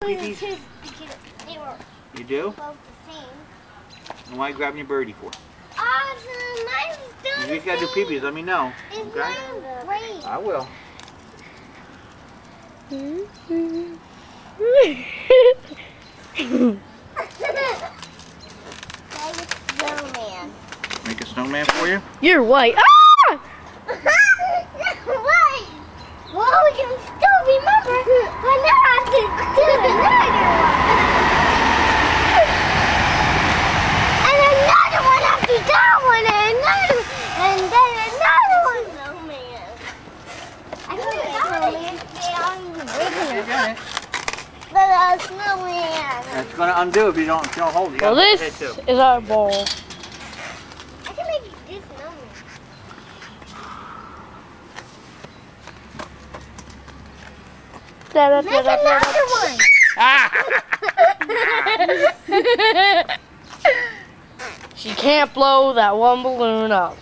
Peepees? They were You do? both the same. And why are you grabbing your birdie for? Awesome! Mine's still If you gotta do peepees, let me know. It's Okay? not great. I will. Snowman. Make a snowman for you? You're white. Ah! What? Well, we can still remember, but now I have to do another one. And another one after that one, and then another one. Snowman. I think it's snowman. You got it. But a snowman. It's gonna undo if you don't hold it. You Well, gotta this hit too. is our bowl. I can make this snowman. Make another one. She can't blow that one balloon up.